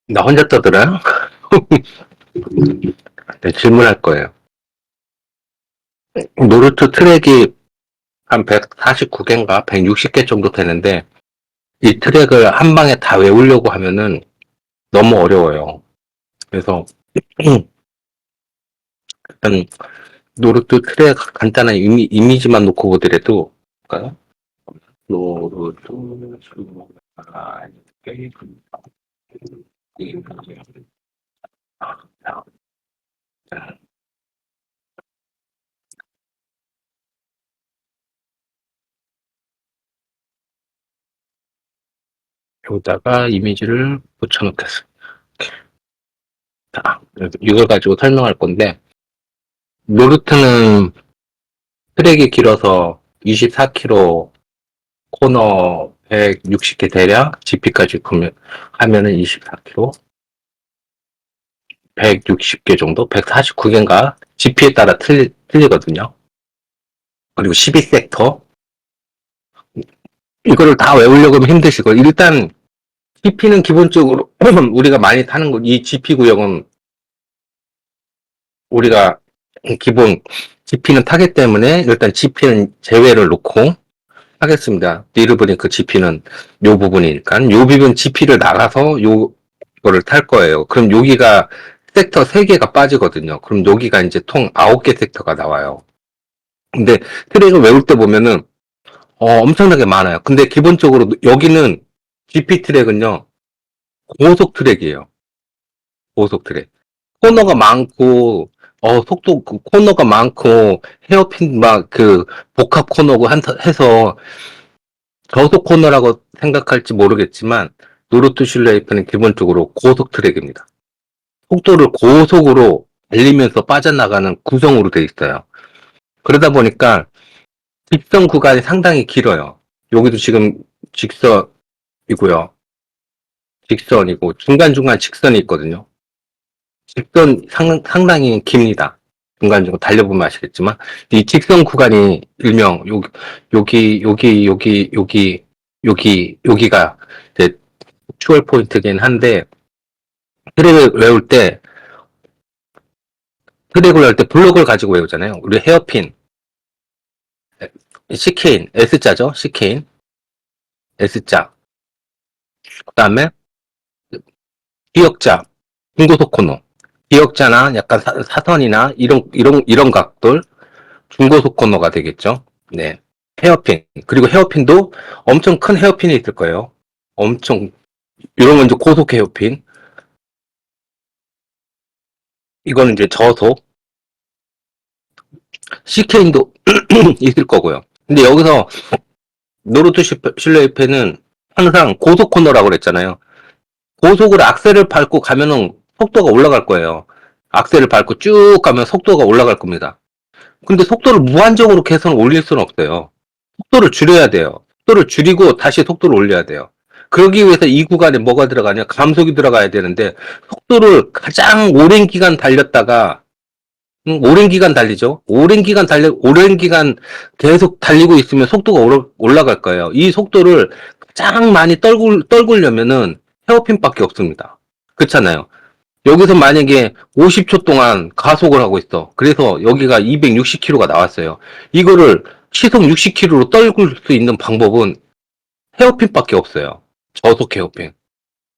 나 혼자 떠들어요? 네, 질문할 거예요. 노르트 트랙이 한 149개인가 160개 정도 되는데 이 트랙을 한 방에 다 외우려고 하면은 너무 어려워요. 그래서 일단 노르트 트랙 간단한 이미지만 놓고 보더라도 볼까요? 노르트 여기다가 이미지를 붙여놓겠습니다. 이걸 가지고 설명할 건데 노르트는 트랙이 길어서 24km 코너 160개 대략 GP까지 하면은 24km 160개 정도 149개인가 GP에 따라 틀리거든요. 그리고 12섹터 이거를 다 외우려고 하면 힘드시고 일단 GP는 기본적으로 우리가 많이 타는 거 이 GP 구역은 우리가 기본 GP는 타기 때문에 일단 GP는 제외를 놓고 하겠습니다. 니르브링크 GP는 요 부분이니까 요 부분 GP를 나가서 요거를 탈 거예요. 그럼 여기가 섹터 3개가 빠지거든요. 그럼 여기가 이제 통 9개 섹터가 나와요. 근데 트랙을 외울 때 보면은 엄청나게 많아요. 근데 기본적으로 여기는 GP 트랙은요 고속 트랙이에요. 고속 트랙. 코너가 많고 속도 코너가 많고 헤어핀 막 그 복합 코너고 해서 저속 코너라고 생각할지 모르겠지만 노르트 슐레이프는 기본적으로 고속 트랙입니다. 속도를 고속으로 달리면서 빠져나가는 구성으로 되어 있어요. 그러다 보니까 직선 구간이 상당히 길어요. 여기도 지금 직선이고요. 직선이고 중간중간 직선이 있거든요. 직선 상당히 깁니다. 중간중간 달려보면 아시겠지만 이 직선 구간이 일명 여기가 이제 추월 포인트긴 한데 트랙을 외울 때 트랙을 외울 때 블록을 가지고 외우잖아요. 우리 헤어핀, C케인, S자죠. C케인, S자. 그 다음에 기역자, 중고속 코너. 기역자나 약간 사선이나 이런 각들 중고속 코너가 되겠죠. 네. 헤어핀. 그리고 헤어핀도 엄청 큰 헤어핀이 있을 거예요. 엄청, 이런 건 이제 고속 헤어핀. 이거는 이제 저속. CK인도 있을 거고요. 근데 여기서 노르트 슐레이페는 항상 고속 코너라고 그랬잖아요. 고속으로 악셀을 밟고 가면은 속도가 올라갈 거예요. 악셀을 밟고 쭉 가면 속도가 올라갈 겁니다. 근데 속도를 무한정으로 계속 올릴 수는 없어요. 속도를 줄여야 돼요. 속도를 줄이고 다시 속도를 올려야 돼요. 그러기 위해서 이 구간에 뭐가 들어가냐? 감속이 들어가야 되는데 속도를 가장 오랜 기간 달렸다가 오랜 기간 달리죠. 오랜 기간 계속 달리고 있으면 속도가 올라갈 거예요. 이 속도를 가장 많이 떨구려면은 헤어핀밖에 없습니다. 그렇잖아요. 여기서 만약에 50초 동안 가속을 하고 있어. 그래서 여기가 260km가 나왔어요. 이거를 시속 60km로 떨굴 수 있는 방법은 헤어핀밖에 없어요. 저속 헤어핀.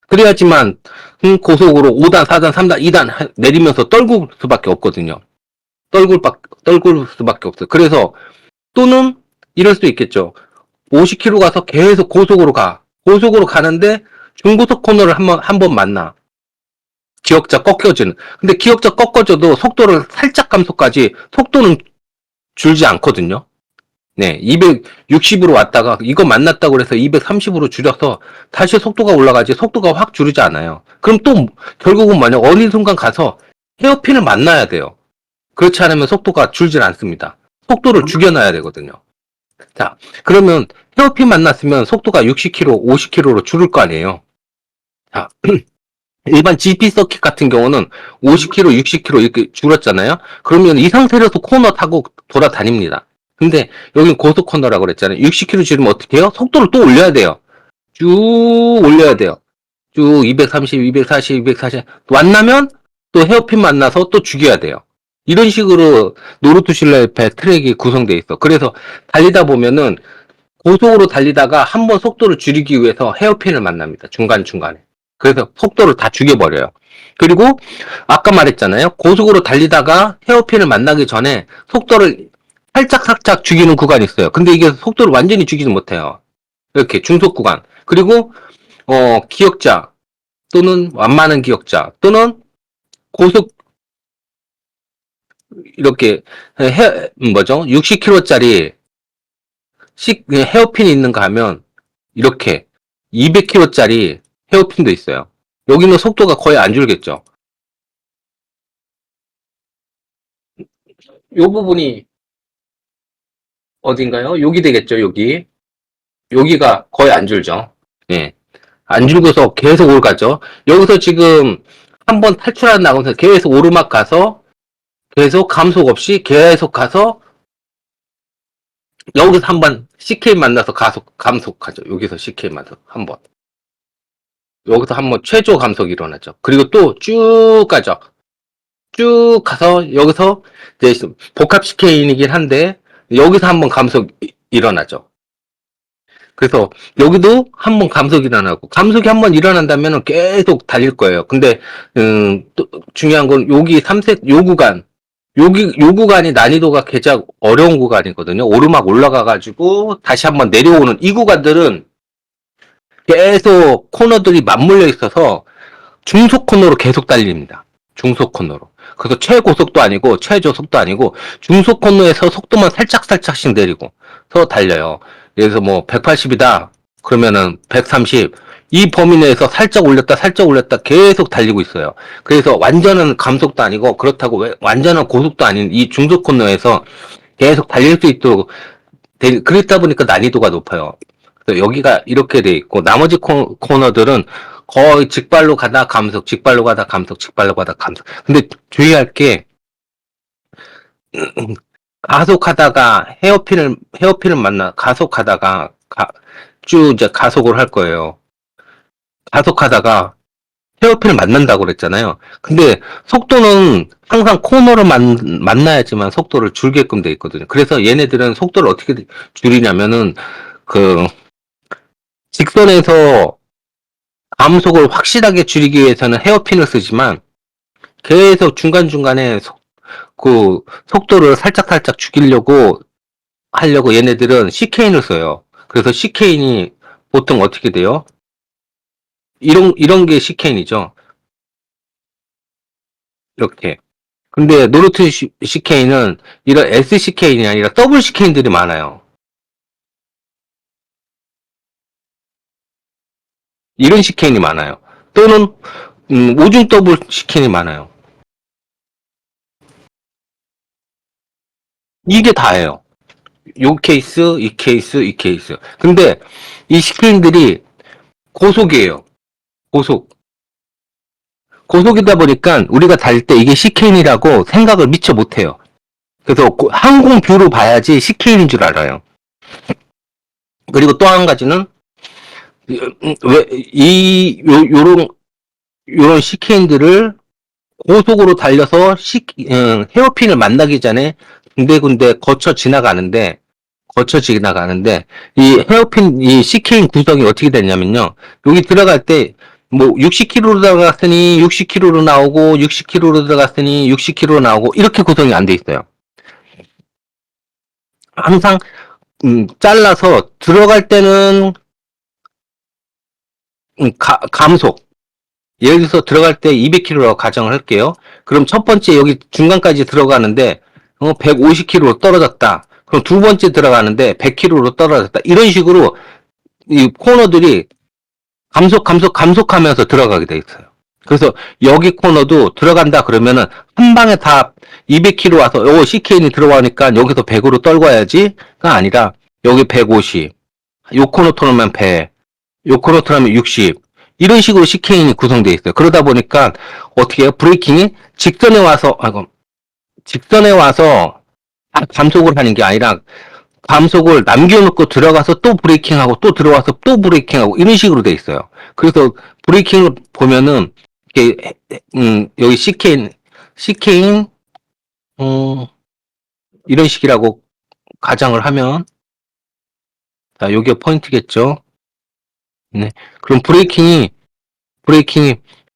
그래야지만 고속으로 5단, 4단, 3단, 2단 내리면서 떨굴 수밖에 없거든요. 떨굴 수밖에 없어요. 그래서 또는 이럴 수도 있겠죠. 50km 가서 계속 고속으로 가. 고속으로 가는데 중고속 코너를 한 번 만나. 기역자 꺾여지는. 근데 기역자 꺾어져도 속도를 살짝 감소까지 속도는 줄지 않거든요. 네, 260으로 왔다가 이거 만났다고 해서 230으로 줄여서 다시 속도가 올라가지 속도가 확 줄이지 않아요. 그럼 또 결국은 만약 어느 순간 가서 헤어핀을 만나야 돼요. 그렇지 않으면 속도가 줄질 않습니다. 속도를 죽여놔야 되거든요. 자, 그러면 헤어핀 만났으면 속도가 60km, 50km로 줄을 거 아니에요. 자, 일반 GP 서킷 같은 경우는 50km, 60km 이렇게 줄었잖아요. 그러면 이 상태로서 코너 타고 돌아다닙니다. 근데 여긴 고속 코너라고 그랬잖아요. 60km 줄이면 어떻게 해요? 속도를 또 올려야 돼요. 쭉 올려야 돼요. 쭉 230, 240, 240 만나면 또 헤어핀 만나서 또 죽여야 돼요. 이런 식으로 노루트 실내협회 트랙이 구성돼 있어. 그래서 달리다 보면은 고속으로 달리다가 한번 속도를 줄이기 위해서 헤어핀을 만납니다. 중간중간에. 그래서 속도를 다 죽여버려요. 그리고 아까 말했잖아요. 고속으로 달리다가 헤어핀을 만나기 전에 속도를 살짝살짝 죽이는 구간이 있어요. 근데 이게 속도를 완전히 죽이지 못해요. 이렇게 중속 구간. 그리고 기역자 또는 완만한 기역자 또는 고속 이렇게 뭐죠? 60km짜리 헤어핀이 있는가 하면 이렇게 200km짜리 헤어핀도 있어요. 여기는 속도가 거의 안 줄겠죠. 이 부분이 어딘가요? 여기 되겠죠, 여기. 여기가 거의 안 줄죠. 예. 안 줄고서 계속 올가죠. 여기서 지금 한번 탈출하다 나가면서 계속 오르막 가서 계속 감속 없이 계속 가서 여기서 한번 CK 만나서 감속하죠. 여기서 CK 만나서 한번. 여기서 한번 최저 감속이 일어나죠. 그리고 또 쭉 가죠. 쭉 가서 여기서 이제 복합 CK이긴 한데 여기서 한번 감속 일어나죠. 그래서 여기도 한번 감속이 일어나고 감속이 한번 일어난다면 계속 달릴 거예요. 근데 또 중요한 건 여기 3세 요 구간 요 구간이 난이도가 개작 어려운 구간이거든요. 오르막 올라가가지고 다시 한번 내려오는 이 구간들은 계속 코너들이 맞물려 있어서 중속 코너로 계속 달립니다. 중속 코너로. 그래서 최고속도 아니고 최저속도 아니고 중속 코너에서 속도만 살짝씩 내리고서 달려요. 그래서 뭐 180이다 그러면은 130 이 범위 내에서 살짝 올렸다 계속 달리고 있어요. 그래서 완전한 감속도 아니고 그렇다고 완전한 고속도 아닌 이 중속 코너에서 계속 달릴 수 있도록 그랬다 보니까 난이도가 높아요. 그래서 여기가 이렇게 돼 있고 나머지 코너들은 거의 직발로 가다 감속, 직발로 가다 감속, 직발로 가다 감속. 근데 주의할 게 가속하다가 헤어핀을 만나 가속하다가 쭉 이제 가속을 할 거예요. 가속하다가 헤어핀을 만난다고 그랬잖아요. 근데 속도는 항상 코너를 만나야지만 속도를 줄게끔 돼 있거든요. 그래서 얘네들은 속도를 어떻게 줄이냐면은 그 직선에서 감속을 확실하게 줄이기 위해서는 헤어핀을 쓰지만 계속 중간중간에 그 속도를 살짝살짝 죽이려고 하려고 얘네들은 CK인을 써요. 그래서 CK인이 보통 어떻게 돼요? 이런 게 CK인이죠. 이렇게. 근데 노르트 CK는 이런 SCK인이 아니라 더블 CK인들이 많아요. 이런 CK인이 많아요. 또는 오중 더블 CK인이 많아요. 이게 다예요. 요 케이스, 이 케이스, 이 케이스. 근데 이 CK인들이 고속이에요. 고속. 고속이다 보니까 우리가 달 때 이게 CK인이라고 생각을 미처 못해요. 그래서 항공 뷰로 봐야지 CK인인 줄 알아요. 그리고 또 한 가지는 요런 CK인들을 고속으로 달려서 헤어핀을 만나기 전에 군데군데 거쳐 지나가는데 이 헤어핀 이 CK인 구성이 어떻게 되냐면요. 여기 들어갈 때 뭐 60km로 들어갔으니 60km로 나오고 60km로 들어갔으니 60km로 나오고 이렇게 구성이 안 돼 있어요. 항상 잘라서 들어갈 때는 감속 예를 들어서 들어갈 때 200km라고 가정을 할게요. 그럼 첫 번째 여기 중간까지 들어가는데 150km로 떨어졌다. 그럼 두 번째 들어가는데 100km로 떨어졌다. 이런 식으로 이 코너들이 감속하면서 들어가게 돼 있어요. 그래서 여기 코너도 들어간다 그러면은 한 방에 다 200km 와서 CKN이 들어가니까 여기서 100으로 떨궈야지가 아니라 여기 150, 요 코너 터널면 100, 요 코너 터널면 60 이런 식으로 CKN이 구성되어 있어요. 그러다 보니까 어떻게 해요? 브레이킹이 직선에 와서 감속을 하는 게 아니라 감속을 남겨놓고 들어가서 또 브레이킹하고 또 들어와서 또 브레이킹하고 이런 식으로 돼 있어요. 그래서 브레이킹을 보면은 이게 여기 CK인 이런 식이라고 가정을 하면 자, 요게 포인트겠죠. 네. 그럼 브레이킹이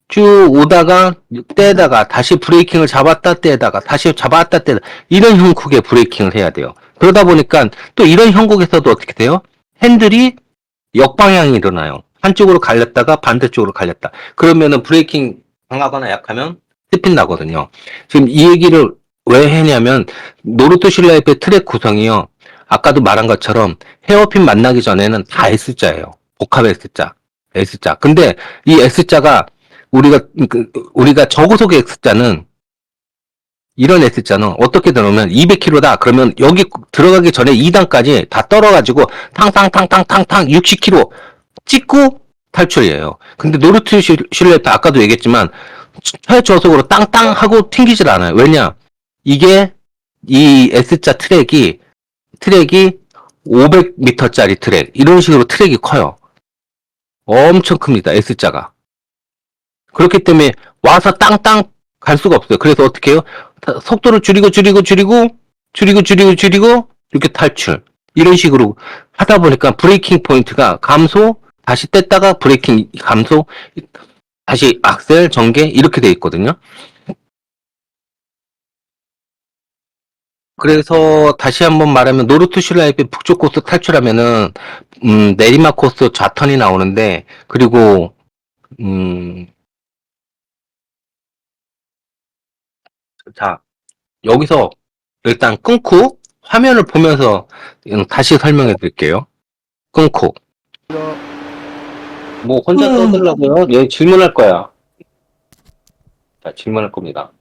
쭉 오다가 떼다가 다시 브레이킹을 잡았다 떼다가 다시 잡았다 떼다 이런 형국의 브레이킹을 해야 돼요. 그러다 보니까 또 이런 형국에서도 어떻게 돼요? 핸들이 역방향이 일어나요. 한쪽으로 갈렸다가 반대쪽으로 갈렸다. 그러면은 브레이킹 강하거나 약하면 스핀 나거든요. 지금 이 얘기를 왜 했냐면 노르트 슐라이프의 트랙 구성이요. 아까도 말한 것처럼 헤어핀 만나기 전에는 다 S자예요. 복합 S자. S자. 근데 이 S자가 우리가 저고속의 S자는 이런 S자는 어떻게 들어오면 200km다. 그러면 여기 들어가기 전에 2단까지 다 떨어가지고 탕탕탕탕탕탕 60km 찍고 탈출이에요. 근데 노르트 슐레트 아까도 얘기했지만 최저속으로 땅땅 하고 튕기질 않아요. 왜냐? 이게 이 S자 트랙이 500m짜리 트랙 이런 식으로 트랙이 커요. 엄청 큽니다. S자가. 그렇기 때문에 와서 땅땅 갈 수가 없어요. 그래서 어떻게 해요? 속도를 줄이고 이렇게 탈출. 이런 식으로 하다 보니까 브레이킹 포인트가 감소, 다시 뗐다가 브레이킹 감소, 다시 악셀, 전개 이렇게 돼 있거든요. 그래서 다시 한번 말하면 노르트 슐라이프 북쪽 코스 탈출하면은 내리막 코스 좌턴이 나오는데 그리고 음, 자 여기서 일단 끊고 화면을 보면서 다시 설명해 드릴게요. 끊고 뭐 혼자 떠들라고요? 얘 질문할 거야. 자, 질문할 겁니다.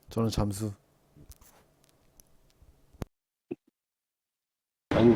저는 잠수. 아니,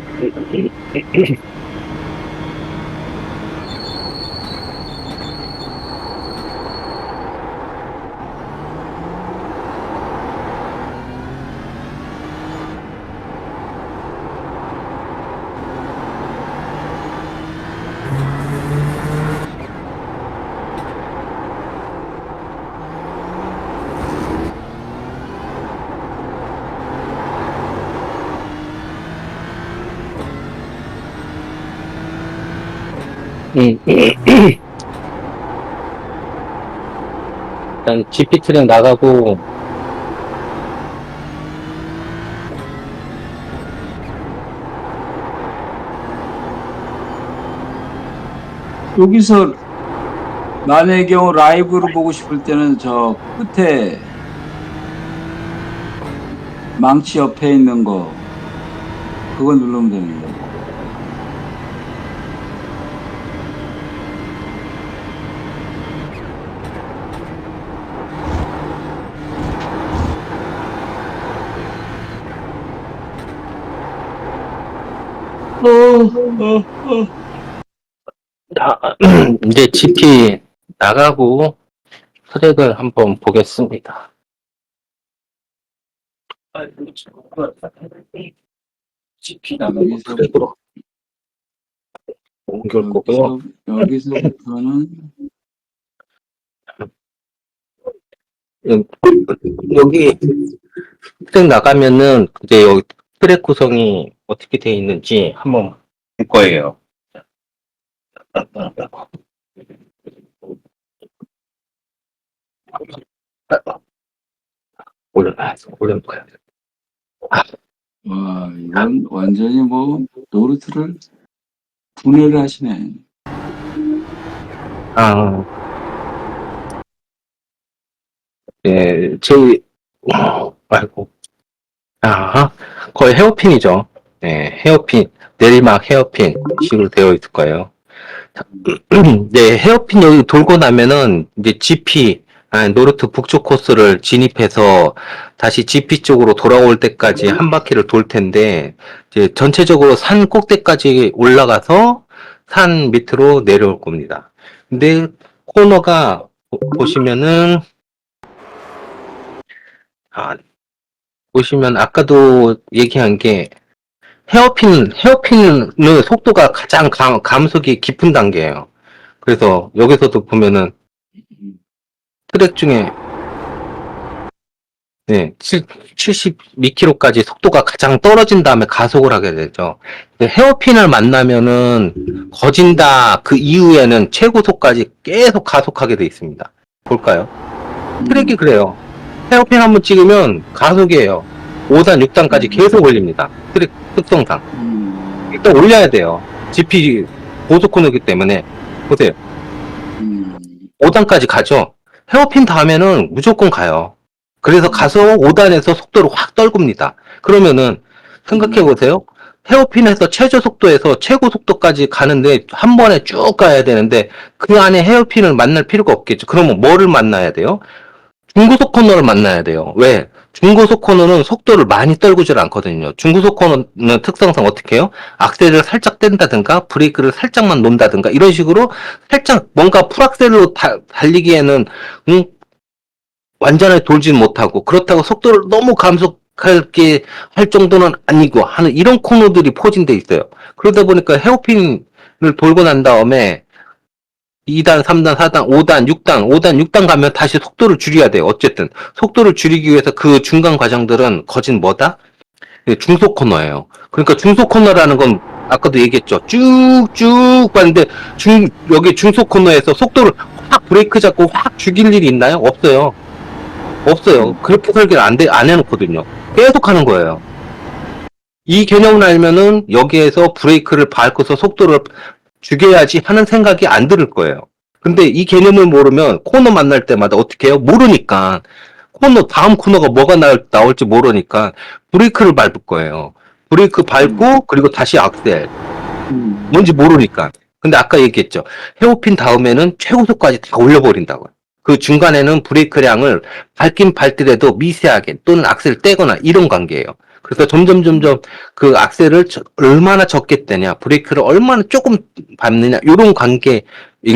일단 GP 트랙 나가고 여기서 만약의 경우 라이브로 보고 싶을 때는 저 끝에 망치 옆에 있는 거 그거 누르면 됩니다. 자, 이제 GP 나가고 트랙을 한번 보겠습니다. GP 나가고 트랙으로 옮길 거고요. 여기서부터는 여기 트랙 나가면은 이제 여기 트랙 구성이 어떻게 되어 있는지 한번 볼 거예요. 올려놓고요. 와 이건 완전히 뭐 노르트를 분해를 하시네. 아, 예, 아이고, 거의 헤어핀이죠. 네, 헤어핀, 내리막 헤어핀 식으로 되어 있을 거예요. 네, 헤어핀 여기 돌고 나면은 이제 GP, 노르트 북쪽 코스를 진입해서 다시 GP 쪽으로 돌아올 때까지 한 바퀴를 돌 텐데, 이제 전체적으로 산 꼭대까지 올라가서 산 밑으로 내려올 겁니다. 근데 코너가 보시면은, 아, 보시면 아까도 얘기한 게 헤어핀은 속도가 가장 감속이 깊은 단계예요. 그래서 여기서도 보면은 트랙 중에 네, 72km까지 속도가 가장 떨어진 다음에 가속을 하게 되죠. 근데 헤어핀을 만나면은 거진다 그 이후에는 최고속까지 계속 가속하게 돼 있습니다. 볼까요? 트랙이 그래요. 헤어핀 한번 찍으면 가속이에요. 5단, 6단까지 계속 올립니다. 트랙 특성상. 일단 올려야 돼요. GP 고속 코너기 때문에. 보세요. 5단까지 가죠. 헤어핀 다음에는 무조건 가요. 그래서 가서 5단에서 속도를 확 떨굽니다. 그러면은 생각해 보세요. 헤어핀에서 최저 속도에서 최고 속도까지 가는데 한 번에 쭉 가야 되는데 그 안에 헤어핀을 만날 필요가 없겠죠. 그러면 뭐를 만나야 돼요? 중고속 코너를 만나야 돼요. 왜? 중고속 코너는 속도를 많이 떨구질 않거든요. 중고속 코너는 특성상 어떻게 해요? 악셀을 살짝 뗀다든가 브레이크를 살짝만 놓는다든가 이런 식으로 살짝 뭔가 풀악셀로 달리기에는 완전하게 돌지는 못하고 그렇다고 속도를 너무 감속하게 할 정도는 아니고 하는 이런 코너들이 포진돼 있어요. 그러다 보니까 헤어핀을 돌고 난 다음에 2단, 3단, 4단, 5단, 6단, 5단, 6단 가면 다시 속도를 줄여야 돼요. 어쨌든 속도를 줄이기 위해서 그 중간 과정들은 거진 뭐다? 중속 코너예요. 그러니까 중속 코너라는 건 아까도 얘기했죠. 쭉쭉 봤는데 여기 중속 코너에서 속도를 확 브레이크 잡고 확 죽일 일이 있나요? 없어요. 없어요. 그렇게 설계를 안 해놓거든요. 계속 하는 거예요. 이 개념을 알면은 여기에서 브레이크를 밟고서 속도를 죽여야지 하는 생각이 안 들을 거예요. 근데 이 개념을 모르면 코너 만날 때마다 어떻게 해요? 모르니까. 다음 코너가 뭐가 나올지 모르니까 브레이크를 밟을 거예요. 브레이크 밟고, 그리고 다시 악셀. 뭔지 모르니까. 근데 아까 얘기했죠. 헤어핀 다음에는 최고속까지 다 올려버린다고요. 그 중간에는 브레이크량을 밟긴 밟더라도 미세하게 또는 악셀을 떼거나 이런 관계예요. 그래서 점점 그 악셀을 얼마나 적게 떼냐, 브레이크를 얼마나 조금 밟느냐 이런 관계인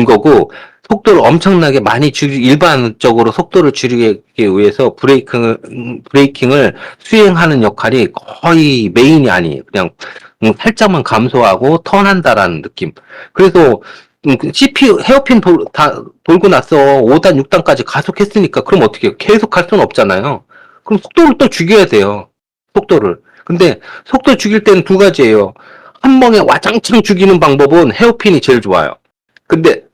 거고 속도를 엄청나게 많이 일반적으로 속도를 줄이기 위해서 브레이킹을 수행하는 역할이 거의 메인이 아니에요. 그냥 살짝만 감소하고 턴한다라는 느낌. 그래서 CPU 헤어핀 돌고 나서 5단, 6단까지 가속했으니까 그럼 어떻게 해요? 계속 할 수는 없잖아요. 그럼 속도를 또 죽여야 돼요. 속도를. 근데 속도 죽일 때는 두 가지예요. 한 방에 와장창 죽이는 방법은 헤어핀이 제일 좋아요. 근데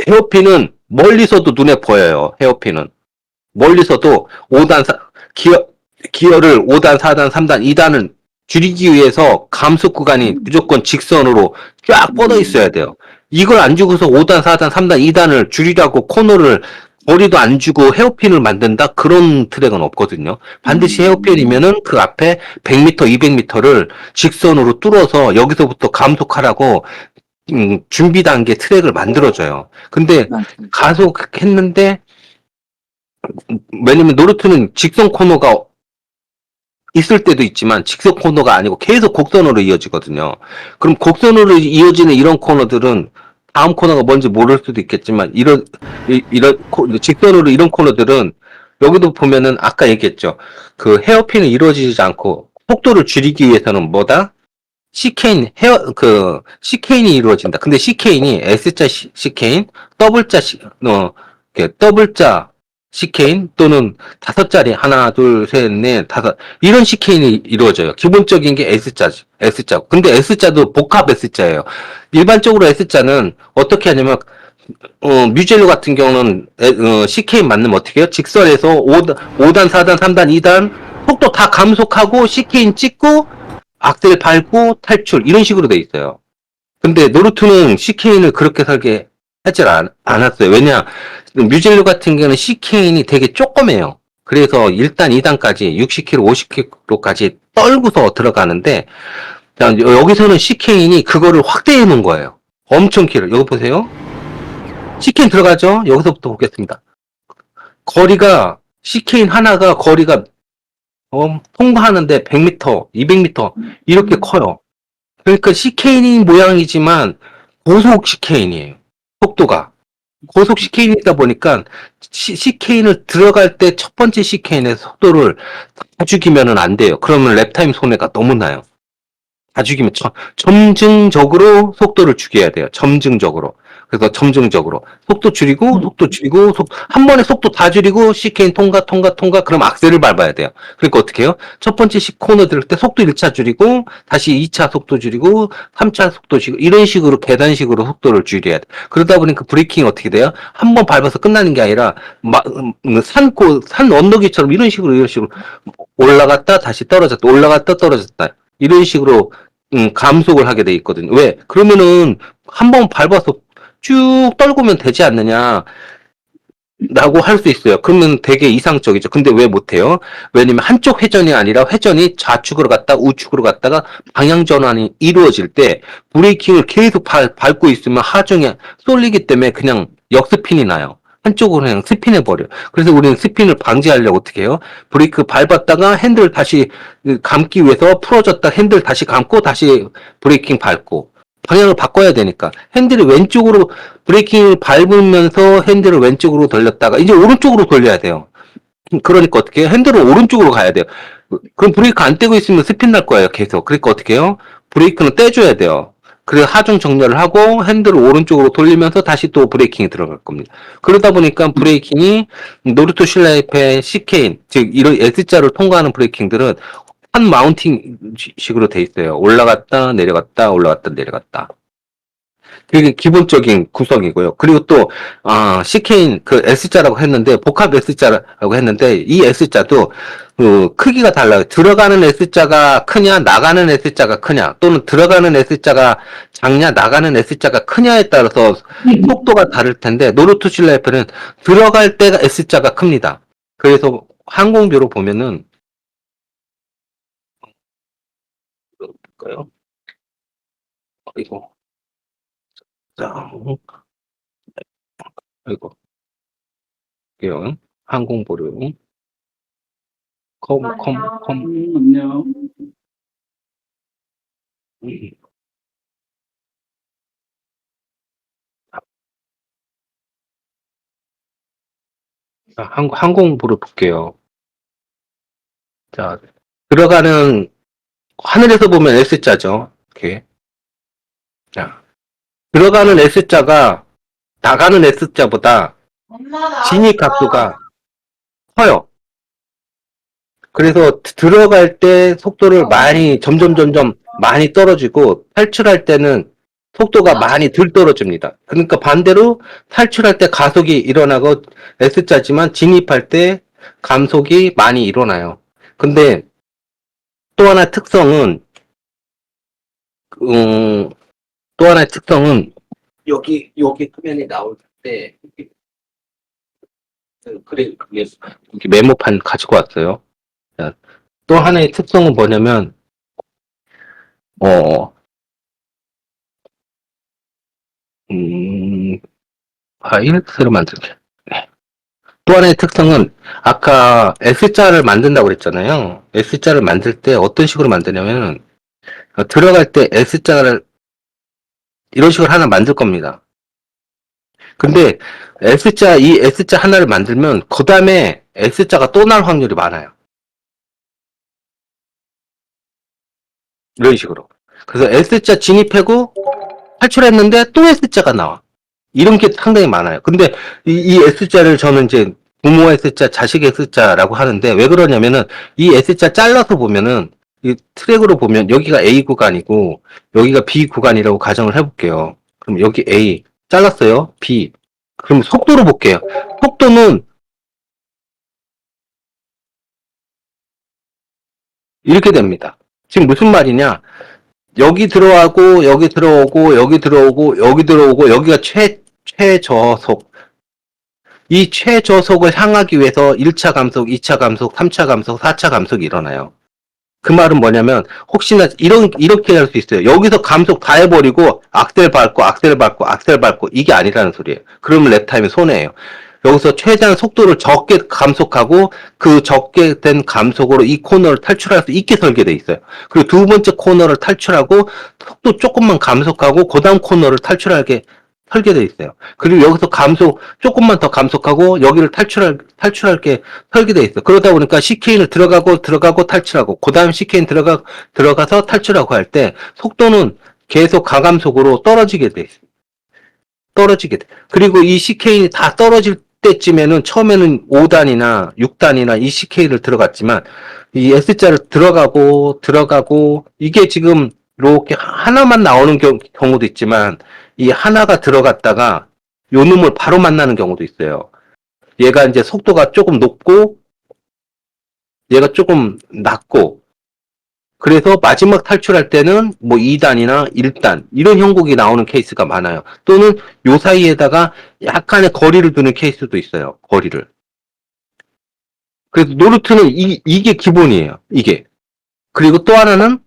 헤어핀은 멀리서도 눈에 보여요. 헤어핀은. 멀리서도 5단, 기어를 5단, 4단, 3단, 2단을 줄이기 위해서 감속 구간이 무조건 직선으로 쫙 뻗어 있어야 돼요. 이걸 안 주고서 5단, 4단, 3단, 2단을 줄이라고 코너를 거리도 안 주고 헤어핀을 만든다? 그런 트랙은 없거든요. 반드시 헤어핀이면은 그 앞에 100m, 200m를 직선으로 뚫어서 여기서부터 감속하라고 준비 단계 트랙을 만들어줘요. 근데 가속했는데 왜냐면 노르트는 직선 코너가 있을 때도 있지만 직선 코너가 아니고 계속 곡선으로 이어지거든요. 그럼 곡선으로 이어지는 이런 코너들은 다음 코너가 뭔지 모를 수도 있겠지만 직선으로 이런 코너들은 여기도 보면은 아까 얘기했죠. 그 헤어핀은 이루어지지 않고 속도를 줄이기 위해서는 뭐다? C케인이 이루어진다. 근데 C케인이 S자 C케인, 더블자 C케인 또는 5자리 하나, 둘, 셋, 넷, 5 이런 C케인이 이루어져요. 기본적인 게 S자죠. S자. 근데 S자도 복합 S자예요. 일반적으로 S자는 어떻게 하냐면 뮤젤로 같은 경우는 C케인 맞으면 어떻게 해요? 직선에서 5단, 4단, 3단, 2단 속도 다 감속하고 C케인 찍고 악셀 밟고 탈출 이런 식으로 돼 있어요. 근데 노르트는 CK인을 그렇게 설계하지 않았어요. 왜냐 뮤젤로 같은 경우는 CK인이 되게 조그매요. 그래서 1단, 2단까지 60km, 50km까지 떨고서 들어가는데 여기서는 CK인이 그거를 확대해 놓은 거예요. 엄청 길어요. 여기 보세요. CK인 들어가죠? 여기서부터 보겠습니다. 거리가 CK인 하나가 거리가 통과하는데 100m, 200m 이렇게 커요. 그러니까 CK인 모양이지만 고속 CK인이에요. 속도가. 고속 CK인이다 보니까 CK인을 들어갈 때 첫 번째 CK인의 속도를 다 죽이면은 안 돼요. 그러면 랩타임 손해가 너무 나요. 다 죽이면 점증적으로 속도를 죽여야 돼요. 점증적으로. 그래서 점증적으로 속도 줄이고 속도 줄이고 한 번에 속도 다 줄이고 CK는 통과 그럼 악셀을 밟아야 돼요. 그러니까 어떻게 해요? 첫 번째 코너 들을 때 속도 1차 줄이고 다시 2차 속도 줄이고 3차 속도 줄이고 이런 식으로 계단식으로 속도를 줄여야 돼. 그러다 보니까 브레이킹이 어떻게 돼요? 한 번 밟아서 끝나는 게 아니라 산 언덕이처럼 이런 식으로 올라갔다 다시 떨어졌다 올라갔다 떨어졌다 이런 식으로 감속을 하게 돼 있거든요. 왜? 그러면은 한 번 밟아서 쭉 떨구면 되지 않느냐 라고 할 수 있어요. 그러면 되게 이상적이죠. 근데 왜 못해요? 왜냐면 한쪽 회전이 아니라 회전이 좌측으로 갔다 우측으로 갔다가 방향 전환이 이루어질 때 브레이킹을 계속 밟고 있으면 하중에 쏠리기 때문에 그냥 역스핀이 나요. 한쪽으로 그냥 스핀해버려요. 그래서 우리는 스핀을 방지하려고 어떻게 해요? 브레이크 밟았다가 핸들 다시 감기 위해서 풀어졌다 핸들 다시 감고 다시 브레이킹 밟고 방향을 바꿔야 되니까 핸들을 왼쪽으로 브레이킹을 밟으면서 핸들을 왼쪽으로 돌렸다가 이제 오른쪽으로 돌려야 돼요. 그러니까 어떻게 해요? 핸들을 오른쪽으로 가야 돼요. 그럼 브레이크 안 떼고 있으면 스핀 날 거예요, 계속. 그러니까 어떻게 해요? 브레이크는 떼줘야 돼요. 그래서 하중 정렬을 하고 핸들을 오른쪽으로 돌리면서 다시 또 브레이킹이 들어갈 겁니다. 그러다 보니까 브레이킹이 노르토 실라이프의 CK인, 즉 이런 S자를 통과하는 브레이킹들은 한 마운팅 식으로 돼 있어요. 올라갔다 내려갔다 올라갔다 내려갔다. 그게 기본적인 구성이고요. 그리고 또 CK인 그 S자라고 했는데 복합 S자라고 했는데 이 S자도 그 크기가 달라요. 들어가는 S자가 크냐 나가는 S자가 크냐 또는 들어가는 S자가 작냐 나가는 S자가 크냐에 따라서 속도가 다를 텐데 노르토실라이프는 들어갈 때가 S자가 큽니다. 그래서 항공교로 보면은 볼까요? 이거 자, 이거 이거 항공보료 컴 안녕. 항공보료 볼게요. 자, 들어가는 하늘에서 보면 S자죠. 이렇게. 자, 들어가는 S자가 나가는 S자보다 진입 각도가 커요. 그래서 들어갈 때 속도를 많이 점점 많이 떨어지고 탈출할 때는 속도가 많이 덜 떨어집니다. 그러니까 반대로 탈출할 때 가속이 일어나고 S자지만 진입할 때 감속이 많이 일어나요. 근데 또 하나의 특성은 또 하나의 특성은 여기 화면이 나올 때 그래 여기 메모판 가지고 왔어요. 자, 또 하나의 특성은 뭐냐면 파일 새로 만들게. 네. 또 하나의 특성은 아까 S자를 만든다고 그랬잖아요. S자를 만들 때 어떤 식으로 만드냐면 들어갈 때 S자를 이런 식으로 하나 만들 겁니다. 근데 이 S자 하나를 만들면 그 다음에 S자가 또 날 확률이 많아요. 이런 식으로. 그래서 S자 진입하고 탈출했는데 또 S자가 나와. 이런 게 상당히 많아요. 근데 이 S자를 저는 이제 부모 S자, 자식 S자라고 하는데 왜 그러냐면은 이 S자 잘라서 보면은 이 트랙으로 보면 여기가 A 구간이고 여기가 B 구간이라고 가정을 해볼게요. 그럼 여기 A 잘랐어요. B. 그럼 속도로 볼게요. 속도는 이렇게 됩니다. 지금 무슨 말이냐? 여기 들어가고 여기 들어오고 여기 들어오고 여기 들어오고 여기가 최저속. 이 최저속을 향하기 위해서 1차 감속, 2차 감속, 3차 감속, 4차 감속이 일어나요. 그 말은 뭐냐면 혹시나 이렇게 할 수 있어요. 여기서 감속 다 해버리고 악셀 밟고 이게 아니라는 소리예요. 그러면 랩타임이 손해예요. 여기서 최대한 속도를 적게 감속하고 그 적게 된 감속으로 이 코너를 탈출할 수 있게 설계돼 있어요. 그리고 두 번째 코너를 탈출하고 속도 조금만 감속하고 그 다음 코너를 탈출하게 설계되어 있어요. 그리고 여기서 조금만 더 감속하고 여기를 탈출할 게 설계되어 있어요. 그러다 보니까 CK를 들어가고 탈출하고, 그 다음 CK 들어가서 탈출하고 할 때 속도는 계속 가감속으로 떨어지게 돼 있어요. 떨어지게 돼. 그리고 이 CK가 다 떨어질 때쯤에는 처음에는 5단이나 6단이나 이 CK를 들어갔지만 이 S자를 들어가고 이게 지금 이렇게 하나만 나오는 경우도 있지만 이 하나가 들어갔다가 요 놈을 바로 만나는 경우도 있어요. 얘가 이제 속도가 조금 높고 얘가 조금 낮고, 그래서 마지막 탈출할 때는 뭐 2단이나 1단 이런 형국이 나오는 케이스가 많아요. 또는 요 사이에다가 약간의 거리를 두는 케이스도 있어요. 거리를. 그래서 노루트는 이게 기본이에요. 이게. 그리고 또 하나는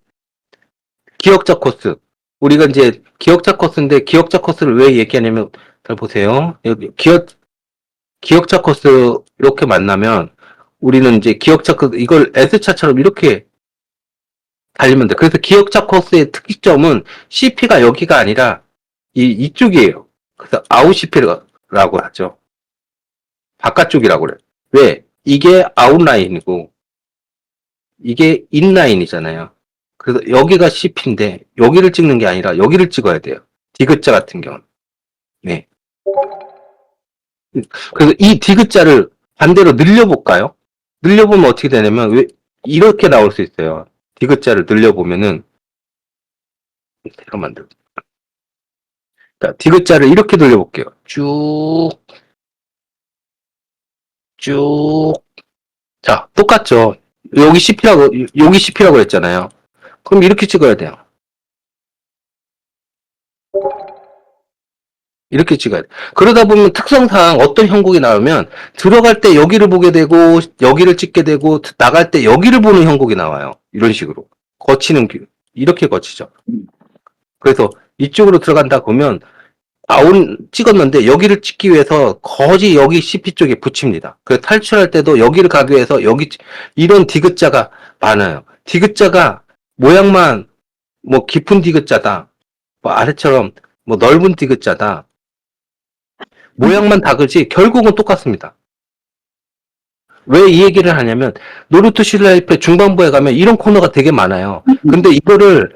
기억자 코스. 우리가 이제 기억자 코스인데, 기억자 코스를 왜 얘기하냐면, 잘 보세요. 여기 기억자 코스 이렇게 만나면 우리는 이제 기억자 코스 이걸 S차처럼 이렇게 달리면 돼. 그래서 기억자 코스의 특이점은 CP가 여기가 아니라 이쪽이에요. 그래서 아웃 CP라고 하죠. 바깥쪽이라고 그래요. 왜? 이게 아웃라인이고 이게 인라인이잖아요. 그래서 여기가 CP인데 여기를 찍는 게 아니라 여기를 찍어야 돼요. 디귿자 같은 경우는. 네. 그래서 이 디귿자를 반대로 늘려볼까요? 늘려보면 어떻게 되냐면 이렇게 나올 수 있어요. 디귿자를 늘려보면은 새로 만들. 자, 디귿자를 이렇게 늘려볼게요. 쭉. 자, 똑같죠. 여기 CP라고 했잖아요. 그럼 이렇게 찍어야 돼요. 이렇게 찍어야 돼. 그러다 보면 특성상 어떤 형국이 나오면 들어갈 때 여기를 보게 되고 여기를 찍게 되고 나갈 때 여기를 보는 형국이 나와요. 이런 식으로. 이렇게 거치죠. 그래서 이쪽으로 들어간다 보면 찍었는데 여기를 찍기 위해서 거지 여기 CP 쪽에 붙입니다. 그래서 탈출할 때도 여기를 가기 위해서 이런 디귿자가 많아요. 디귿자가 모양만 뭐 깊은 디귿자다, 뭐 아래처럼 뭐 넓은 디귿자다, 모양만 다르지 결국은 똑같습니다. 왜 이 얘기를 하냐면 노루트 실라이프 중반부에 가면 이런 코너가 되게 많아요. 근데 이거를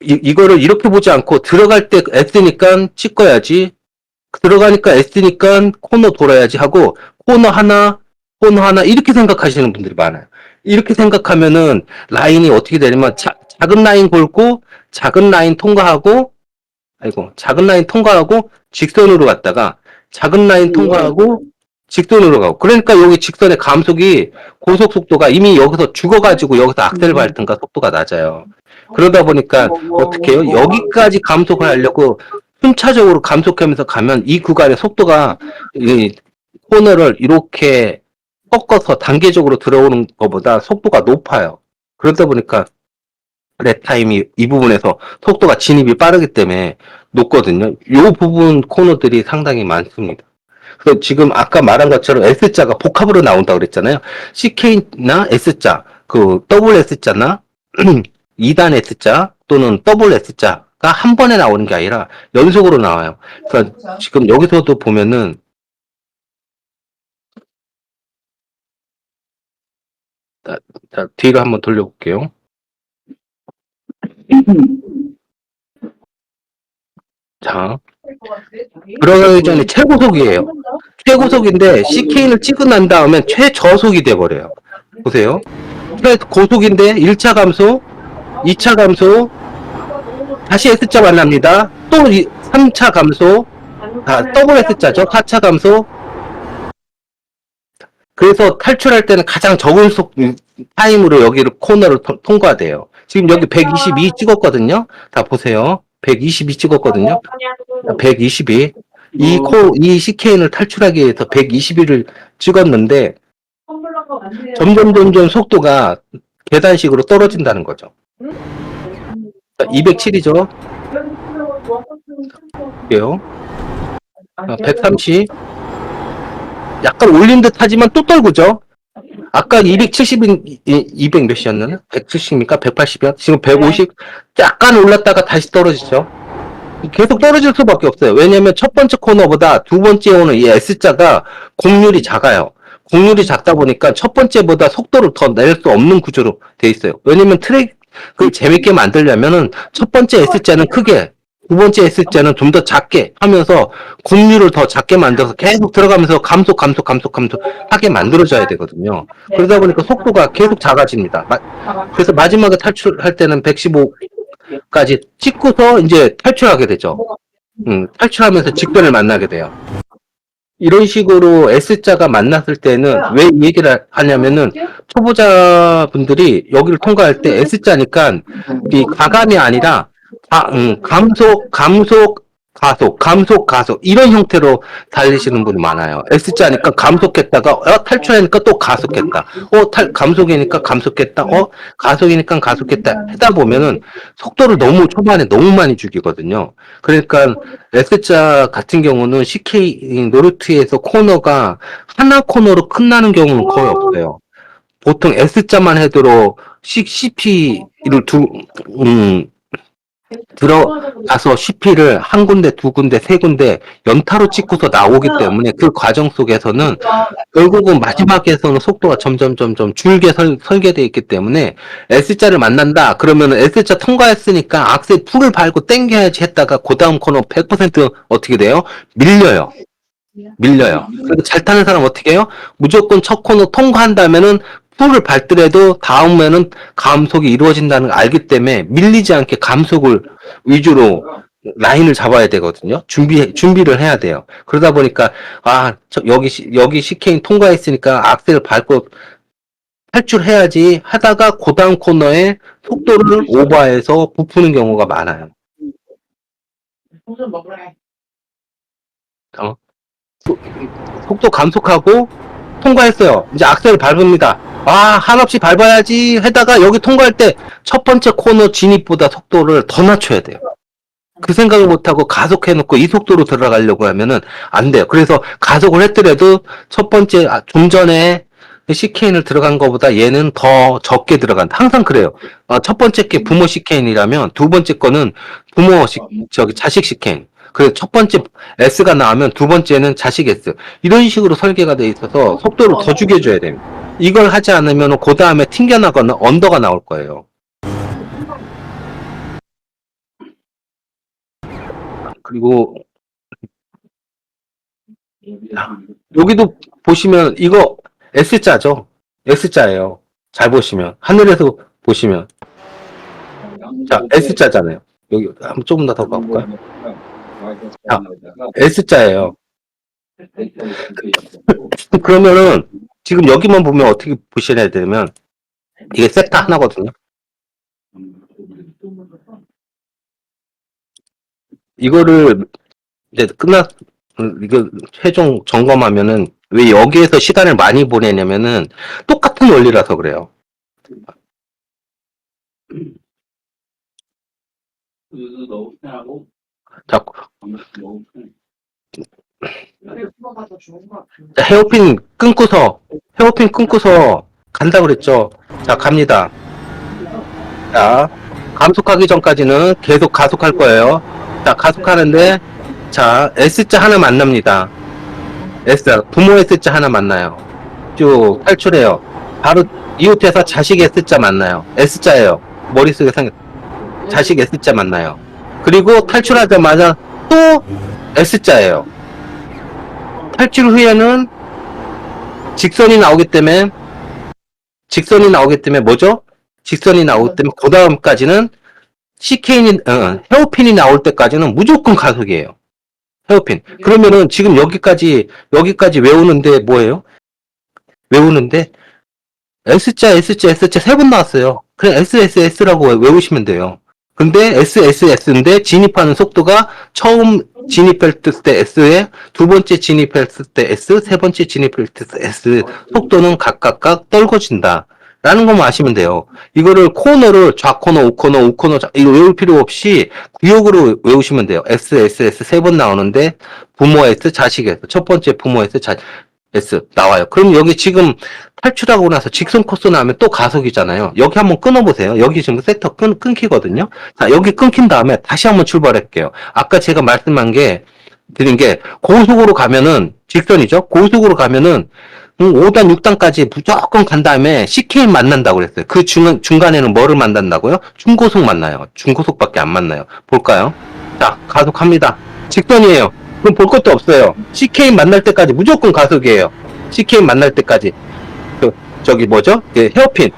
이렇게 보지 않고 들어갈 때 S니까 찍어야지, 들어가니까 S니까 코너 돌아야지 하고 코너 하나 이렇게 생각하시는 분들이 많아요. 이렇게 생각하면은 라인이 어떻게 되냐면 작은 라인 골고 작은 라인 통과하고 직선으로 갔다가 작은 라인 통과하고 직선으로 가고, 그러니까 여기 직선의 감속이 고속 속도가 이미 여기서 죽어가지고 여기서 악셀 밟든가 속도가 낮아요. 그러다 보니까 어떻게 해요? 여기까지 감속을 하려고 순차적으로 감속하면서 가면 이 구간의 속도가 이 코너를 이렇게 꺾어서 단계적으로 들어오는 것보다 속도가 높아요. 그러다 보니까 랩타임이 이 부분에서 속도가 진입이 빠르기 때문에 높거든요. 이 부분 코너들이 상당히 많습니다. 그래서 지금 아까 말한 것처럼 S자가 복합으로 나온다고 그랬잖아요. CK나 S자, 더블 S자나 2단 S자 또는 더블 S자가 한 번에 나오는 게 아니라 연속으로 나와요. 그래서 지금 여기서도 보면은 자, 뒤로 한번 돌려볼게요. 자, 들어가기 전에 최고속이에요. 최고속인데 CK를 찍고 난 다음에 최저속이 돼버려요. 보세요. 최고속인데 1차 감소, 2차 감소, 다시 S자 만납니다. 또 3차 감소, 더블 S자죠. 4차 감소. 그래서 탈출할 때는 가장 적은 타임으로 여기를 코너를 통과돼요. 지금 여기 122 찍었거든요. 다 보세요. 122 찍었거든요. 122. 이 CK를 탈출하기 위해서 121을 찍었는데 점점 속도가 계단식으로 떨어진다는 거죠. 207이죠. 130. 약간 올린 듯 하지만 또 떨구죠. 아까 270인 200 몇이었나? 170입니까? 180이야? 지금 150. 약간 올랐다가 다시 떨어지죠. 계속 떨어질 수밖에 없어요. 왜냐면 첫 번째 코너보다 두 번째 오는 이 S자가 곡률이 작아요. 곡률이 작다 보니까 첫 번째보다 속도를 더 낼 수 없는 구조로 돼 있어요. 왜냐면 트랙을 재밌게 만들려면은 첫 번째 S자는 크게, 두 번째 S자는 좀 더 작게 하면서 곡률을 더 작게 만들어서 계속 들어가면서 감속하게 만들어져야 되거든요. 그러다 보니까 속도가 계속 작아집니다. 그래서 마지막에 탈출할 때는 115까지 찍고서 이제 탈출하게 되죠. 탈출하면서 직변을 만나게 돼요. 이런 식으로 S자가 만났을 때는 왜 이 얘기를 하냐면은 초보자분들이 여기를 통과할 때 S자니까 이 가감이 아니라 감속 이런 형태로 달리시는 분이 많아요. S자니까 감속했다가 탈출하니까 또 가속했다. 감속이니까 감속했다. 가속이니까 가속했다. 하다 보면은 속도를 너무 초반에 너무 많이 죽이거든요. 그러니까 S자 같은 경우는 CK 노르트에서 코너가 하나 코너로 끝나는 경우는 거의 없어요. 보통 S자만 해도 CP를 들어가서 CP를 한 군데, 두 군데, 세 군데 연타로 찍고서 나오기 때문에 그 과정 속에서는 결국은 마지막에서는 속도가 점점 줄게 설계되어 있기 때문에 S자를 만난다 그러면은 S자 통과했으니까 악셀 풀을 밟고 당겨야지 했다가 그 다음 코너 100% 어떻게 돼요? 밀려요. 그래서 잘 타는 사람 어떻게 해요? 무조건 첫 코너 통과한다면은 풀을 밟더라도 다음에는 감속이 이루어진다는 걸 알기 때문에 밀리지 않게 감속을 위주로 라인을 잡아야 되거든요. 준비를 해야 돼요. 그러다 보니까, 여기 CK인 통과했으니까 악셀을 밟고 탈출해야지 하다가 그 다음 코너에 속도를 오버해서 부푸는 경우가 많아요. 속도 감속하고 통과했어요. 이제 악셀을 밟습니다. 한없이 밟아야지 하다가 여기 통과할 때 첫 번째 코너 진입보다 속도를 더 낮춰야 돼요. 그 생각을 못하고 가속해놓고 이 속도로 들어가려고 하면은 안 돼요. 그래서 가속을 했더라도 첫 번째, 좀 전에 CKN을 들어간 것보다 얘는 더 적게 들어간다. 항상 그래요. 첫 번째 게 부모 CKN이라면 두 번째 거는 자식 CKN. 그래서 첫 번째 S가 나오면 두 번째는 자식 S. 이런 식으로 설계가 돼 있어서 속도를 더 죽여줘야 됩니다. 이걸 하지 않으면 그 다음에 튕겨나거나 언더가 나올 거예요. 그리고 여기도 보시면 이거 S자죠. S자예요. 잘 보시면 하늘에서 보시면 자 S자잖아요. 여기 한번 조금 더 가볼까요? 자, S자예요. 그러면은 지금 여기만 보면 어떻게 보셔야 되냐면 이게 섹터 하나거든요. 이거를 이제 이거 최종 점검하면은 왜 여기에서 시간을 많이 보내냐면은 똑같은 원리라서 그래요. 자, 헤어핀 끊고서 간다 그랬죠. 자, 갑니다. 자, 감속하기 전까지는 계속 가속할 거예요. 자, 가속하는데, 자, S자 하나 만납니다. 부모 S자 하나 만나요. 쭉 탈출해요. 바로 이웃에서 자식 S자 만나요. S자예요. 머릿속에 자식 S자 만나요. 그리고 탈출하자마자 또 S자예요. 탈출 후에는 직선이 나오기 때문에 뭐죠? 직선이 나오기 때문에 그 다음까지는 헤어핀이 나올 때까지는 무조건 가속이에요. 헤어핀. 그러면은 지금 여기까지 외우는데 뭐예요? 외우는데 S자 세 번 나왔어요. 그냥 SSS라고 외우시면 돼요. 근데 SSS인데 진입하는 속도가 처음 진입했을 때 S에 두 번째 진입했을 때 S, 세 번째 진입했을 때 S 속도는 각각 떨궈진다. 라는 것만 아시면 돼요. 이거를 코너를 좌코너, 우코너, 이거 외울 필요 없이 구역으로 외우시면 돼요. S, S, S 세 번 나오는데 부모 S, 자식 S. 첫 번째 부모 S, S 나와요. 그럼 여기 지금 탈출하고 나서 직선 코스 나오면 또 가속이잖아요. 여기 한번 끊어보세요. 여기 지금 섹터 끊기거든요. 자, 여기 끊긴 다음에 다시 한번 출발할게요. 아까 제가 드린 게 고속으로 가면은 직선이죠. 고속으로 가면은 5단, 6단까지 무조건 간 다음에 CK 만난다고 그랬어요. 그 중간에는 뭐를 만난다고요? 중고속 만나요. 중고속밖에 안 만나요. 볼까요? 자, 가속합니다. 직선이에요. 그럼 볼 것도 없어요. CK 만날 때까지 무조건 가속이에요. CK 만날 때까지. 저기 뭐죠? 예, 헤어핀.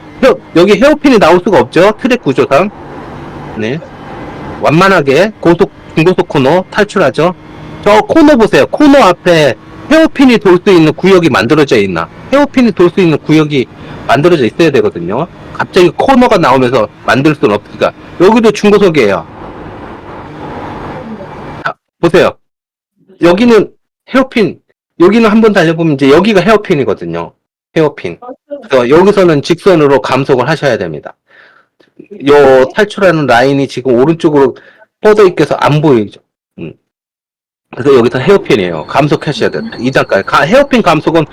여기 헤어핀이 나올 수가 없죠. 트랙 구조상. 네. 완만하게 중고속 코너 탈출하죠. 저 코너 보세요. 코너 앞에 헤어핀이 돌 수 있는 구역이 만들어져 있나? 헤어핀이 돌 수 있는 구역이 만들어져 있어야 되거든요. 갑자기 코너가 나오면서 만들 수는 없으니까. 여기도 중고속이에요. 자, 보세요. 여기는 헤어핀, 여기는 한번 달려보면 이제 여기가 헤어핀이거든요. 헤어핀. 그래서 여기서는 직선으로 감속을 하셔야 됩니다. 요 탈출하는 라인이 지금 오른쪽으로 뻗어 있게서 안 보이죠. 그래서 여기서 헤어핀이에요. 감속하셔야 돼요. 2단까지. 헤어핀 감속은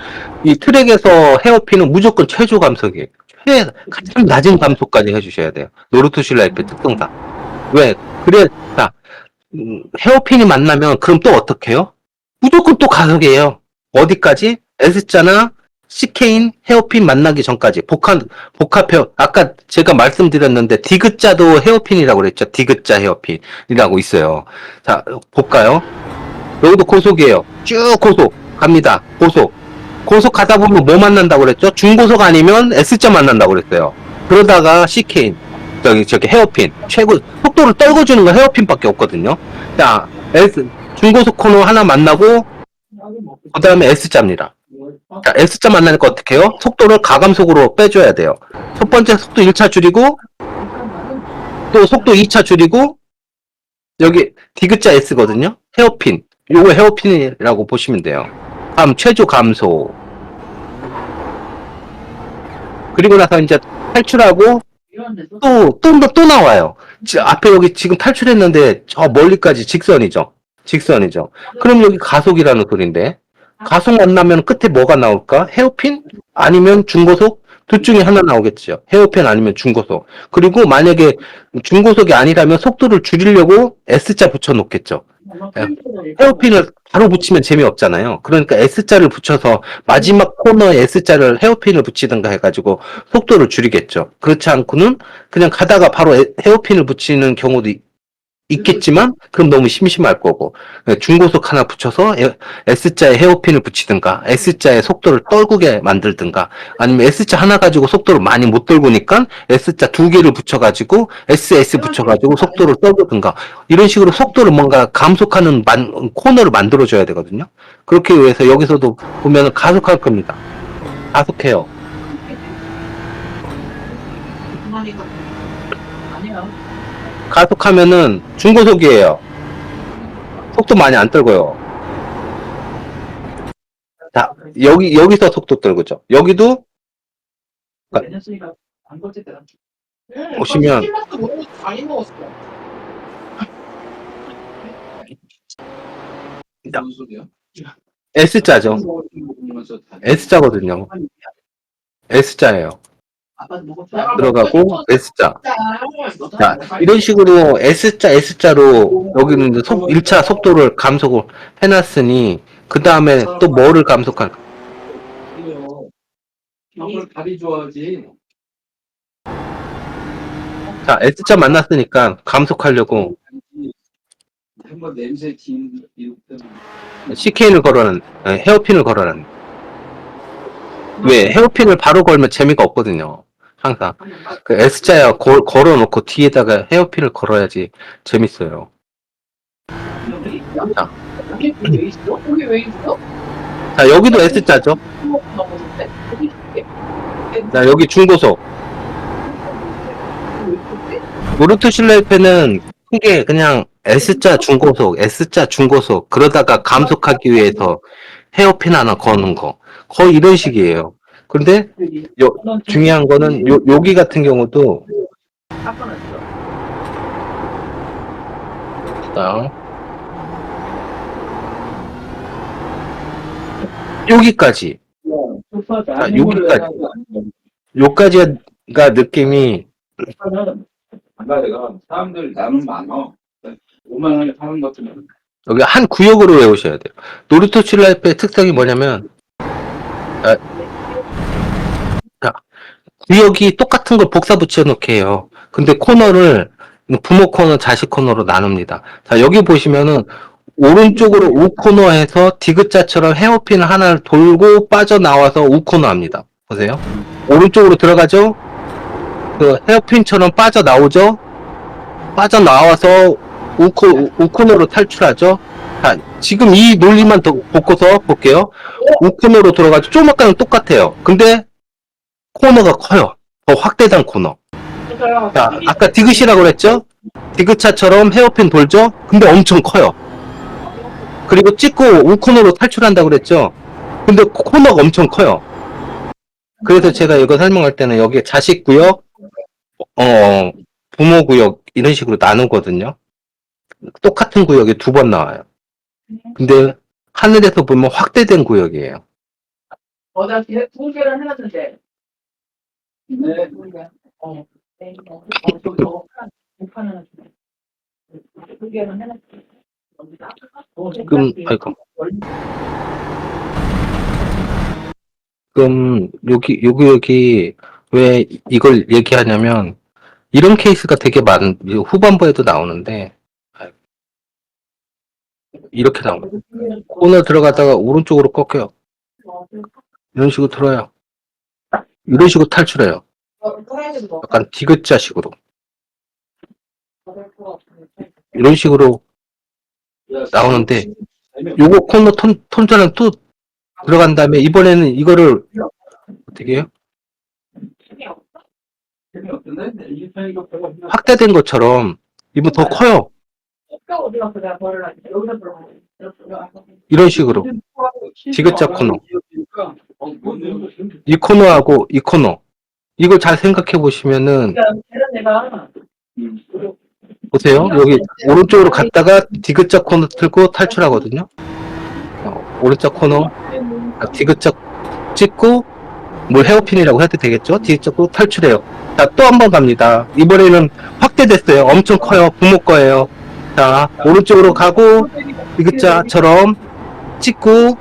이 트랙에서 헤어핀은 무조건 최저 감속이에요. 가장 낮은 감속까지 해주셔야 돼요. 노르투시 라이프 특성상. 왜? 그래, 자, 헤어핀이 만나면 그럼 또 어떻게 해요? 무조건 또 가속이에요. 어디까지? S자나 CK인 헤어핀 만나기 전까지 복합 아까 제가 말씀드렸는데 디귿자도 헤어핀이라고 그랬죠. 디귿자 헤어핀이라고 있어요. 자, 볼까요? 여기도 고속이에요. 쭉 고속 갑니다. 고속 가다 보면 뭐 만난다고 그랬죠? 중고속 아니면 S자 만난다고 그랬어요. 그러다가 CK인 저기 헤어핀 최고 속도를 떨궈주는 건 헤어핀밖에 없거든요. 자, 중고속 코너 하나 만나고 그 다음에 S자입니다. 자, S자 만나니까 어떻게 해요? 속도를 가감속으로 빼줘야 돼요. 첫 번째 속도 1차 줄이고 또 속도 2차 줄이고 여기 디귿자 S거든요. 헤어핀. 요거 헤어핀이라고 보시면 돼요. 다음 최저 감소. 그리고 나서 이제 탈출하고 또 나와요. 앞에 여기 지금 탈출했는데 저 멀리까지 직선이죠. 그럼 여기 가속이라는 소리인데 가속 만나면 끝에 뭐가 나올까? 헤어핀? 아니면 중고속? 둘 중에 하나 나오겠죠. 헤어핀 아니면 중고속. 그리고 만약에 중고속이 아니라면 속도를 줄이려고 S자 붙여 놓겠죠. 헤어핀을 바로 붙이면 재미없잖아요. 그러니까 S자를 붙여서 마지막 코너에 S자를 헤어핀을 붙이든가 해가지고 속도를 줄이겠죠. 그렇지 않고는 그냥 가다가 바로 헤어핀을 붙이는 경우도 있겠지만 그럼 너무 심심할 거고 중고속 하나 붙여서 S자에 헤어핀을 붙이든가 S자에 속도를 떨구게 만들든가 아니면 S자 하나 가지고 속도를 많이 못 떨구니까 S자 두 개를 붙여가지고 SS 붙여가지고 속도를 떨구든가 이런 식으로 속도를 뭔가 감속하는 코너를 만들어줘야 되거든요. 그렇게 위해서 여기서도 보면 가속할 겁니다. 가속해요. 가속하면은 중고속이에요. 속도 많이 안 떨고요. 자, 여기서 속도 떨고죠. 여기도 보시면 S자죠. S자거든요. S자예요. 들어가고 S자. 자, 이런 식으로 S자로 여기는 1차 속도를 감속을 해놨으니 그 다음에 또 뭐를 감속할까? 밥이 좋아하지. 자, S자 만났으니까 감속하려고 한번 냄새 긴 이유 때문에. CK를 헤어핀을 걸어놨네. 왜? 헤어핀을 바로 걸면 재미가 없거든요. 항상. 그 S자야 걸어놓고 뒤에다가 헤어핀을 걸어야지 재밌어요. 자. 자, 여기도 S자죠? 자, 여기 중고속. 노르트 실내패는 크게 그냥 S자 중고속, 그러다가 감속하기 위해서 헤어핀 하나 거는 거. 거의 이런 식이에요. 그런데 중요한 거는 여기 같은 경우도 자, 여기까지. 자, 여기까지. 요까지가 느낌이, 내가 사람들 나는 많어. 5만 원에 파는 것들은 여기 한 구역으로 외우셔야 돼요. 노루토 칠라이프의 특성이 뭐냐면, 아, 자, 구역이 똑같은 걸 복사 붙여놓게 해요. 근데 코너를 부모 코너, 자식 코너로 나눕니다. 자, 여기 보시면은 오른쪽으로 우코너에서 디귿자처럼 헤어핀 하나를 돌고 빠져나와서 우코너 합니다. 보세요. 오른쪽으로 들어가죠? 그 헤어핀처럼 빠져나오죠? 빠져나와서 우코너로 탈출하죠? 자, 지금 이 논리만 더 바꿔서 볼게요. 우코너로 들어가죠? 좀 아까랑 똑같아요. 근데 코너가 커요. 더 확대된 코너. 자, 아까 디귿이라고 그랬죠? 디귿차처럼 헤어핀 돌죠? 근데 엄청 커요. 그리고 찍고 우코너로 탈출한다고 그랬죠? 근데 코너가 엄청 커요. 그래서 제가 이거 설명할 때는 여기에 자식 구역, 부모 구역 이런 식으로 나누거든요. 똑같은 구역이 2번 나와요. 근데 하늘에서 보면 확대된 구역이에요. 나 두 개를 해놨는데. 네. 네. 저거 하나 주네. 두 개는 해놨지. 여기 왜 이걸 얘기하냐면, 이런 케이스가 되게 후반부에도 나오는데, 이렇게 나옵니다. 코너 들어가다가 오른쪽으로 꺾여요. 이런 식으로 들어요. 이런 식으로 탈출해요. 약간 디귿자식으로. 이런 식으로 나오는데, 요거 코너 톤전을 또 들어간 다음에, 이번에는 이거를, 어떻게 해요? 재미없던데? 이 편이가 별로 없나? 확대된 것처럼, 이번 더 커요. 이런 식으로. 디귿자 코너. 이 코너하고 이 코너. 이걸 잘 생각해 보시면은, 보세요. 여기 오른쪽으로 갔다가 디귿자 코너 틀고 탈출하거든요. 오른쪽 코너, 디귿자 찍고, 뭘 헤어핀이라고 해도 되겠죠? 디귿자 고 탈출해요. 자, 또 한 번 갑니다. 이번에는 확대됐어요. 엄청 커요. 부모 거예요. 자, 오른쪽으로 가고, 디귿자처럼 찍고,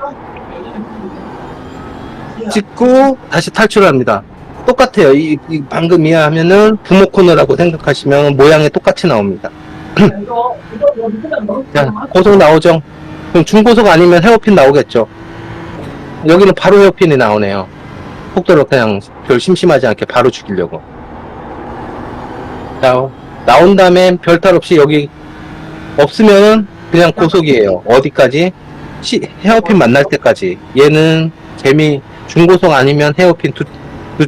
다시 탈출합니다. 똑같아요. 방금 이해하면은 부모 코너라고 생각하시면 모양이 똑같이 나옵니다. 자, 고속 나오죠? 그럼 중고속 아니면 헤어핀 나오겠죠? 여기는 바로 헤어핀이 나오네요. 속도를 그냥 별 심심하지 않게 바로 죽이려고. 자, 나온 다음에 별탈 없이 여기 없으면은 그냥 고속이에요. 어디까지? 헤어핀 만날 때까지. 얘는 중고속 아니면 헤어핀 둘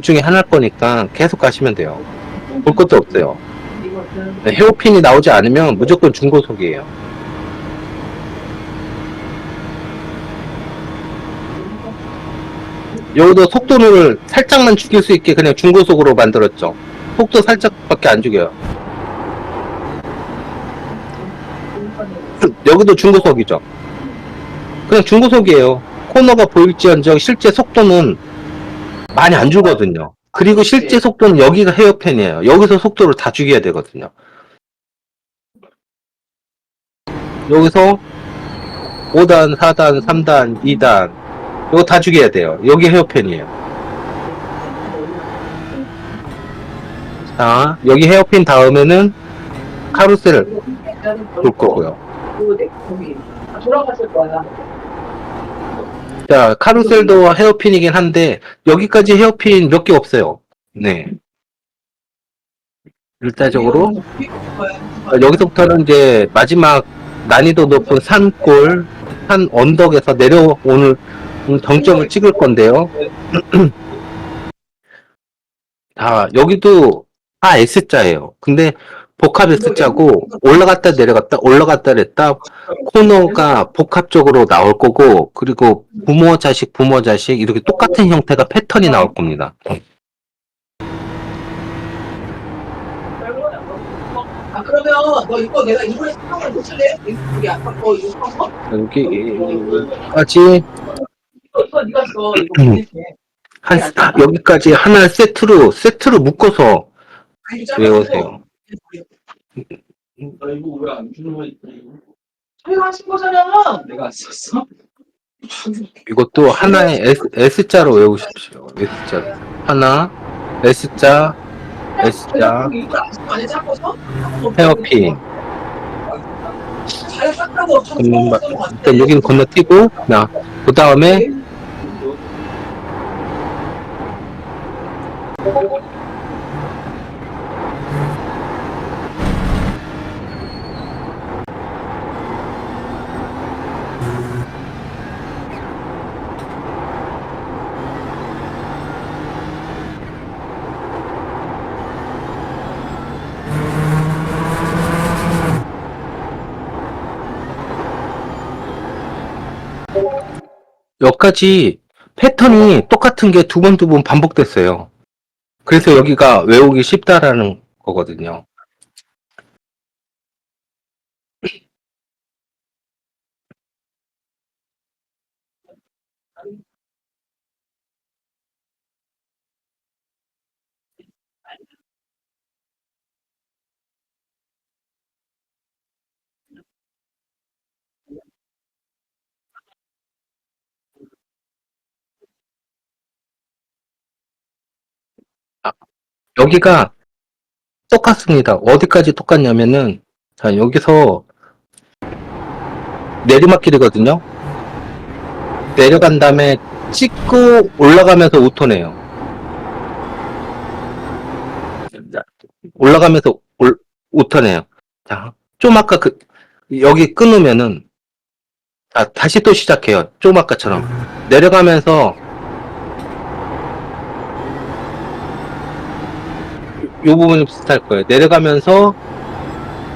중에 하나일 거니까 계속 가시면 돼요. 볼 것도 없어요. 네, 헤어핀이 나오지 않으면 무조건 중고속이에요. 여기도 속도를 살짝만 죽일 수 있게 그냥 중고속으로 만들었죠. 속도 살짝밖에 안 죽여요. 여기도 중고속이죠. 그냥 중고속이에요. 코너가 보일지언정 실제 속도는 많이 안 주거든요. 그리고 실제 속도는 여기가 헤어핀이에요. 여기서 속도를 다 죽여야 되거든요. 여기서 5단, 4단, 3단, 2단 이거 다 죽여야 돼요. 여기 헤어핀이에요. 자, 여기 헤어핀 다음에는 카루셀 돌 거고요. 돌아갔을 거야. 자, 카루셀도 헤어핀이긴 한데 여기까지 헤어핀 몇 개 없어요. 네. 일차적으로 여기서부터는 이제 마지막 난이도 높은 산골, 산 언덕에서 내려오는 정점을 찍을 건데요. 자, 여기도 다 S자예요. 근데 복합 S자고 올라갔다 내려갔다 냈다 코너가 복합적으로 나올 거고, 그리고 부모 자식 이렇게 똑같은 형태가 패턴이 나올 겁니다. 그러면 너 이거 내가 이번에 신청을 못 쓸래? 우리 아까 거 이거 한 거? 여기까지 이거 있어. 이거 보낼게. 여기까지 하나 세트로 묶어서 아니, 짧았어. 외우세요. 나 이거 왜 안 주는 거야? 저희가 하신 거잖아. 내가 안 썼어? 이것도 하나의 S자로 외우십시오. S자로. 하나, S자, S자, 이걸 안 해, 잡고서? 헤어핀. 잘 닦아도 일단 여기는 건너뛰고, 그 다음에 여기까지 패턴이 똑같은 게 두 번 반복됐어요. 그래서 여기가 외우기 쉽다라는 거거든요. 여기가 똑같습니다. 어디까지 똑같냐면은, 자, 여기서 내리막길이거든요. 내려간 다음에 찍고 올라가면서 우턴해요. 올라가면서 우턴해요. 자, 좀 아까 여기 끊으면은, 다시 또 시작해요. 좀 아까처럼. 내려가면서, 요 부분이 비슷할 거예요. 내려가면서,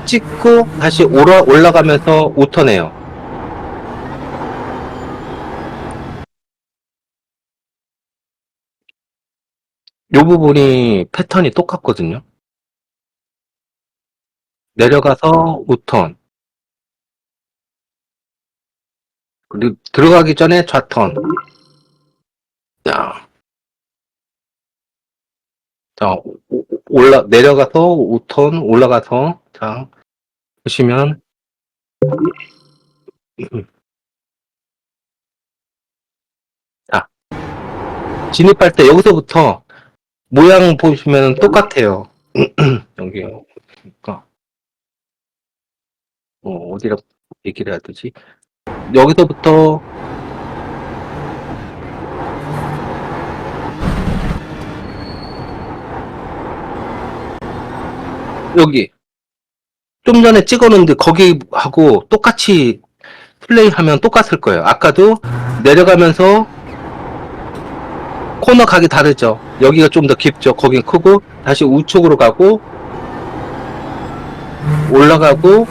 찍고, 다시 올라가면서 우턴해요. 요 부분이 패턴이 똑같거든요. 내려가서 우턴. 그리고 들어가기 전에 좌턴. 자, 내려가서 우턴, 올라가서, 자, 보시면, 자, 진입할 때 여기서부터 모양 보시면 똑같아요. 여기요. 그러니까, 어디라 얘기를 해야 되지? 여기서부터 여기 좀 전에 찍었는데 거기하고 똑같이 플레이하면 똑같을 거예요. 아까도 내려가면서 코너 각이 다르죠. 여기가 좀 더 깊죠. 거긴 크고 다시 우측으로 가고 올라가고.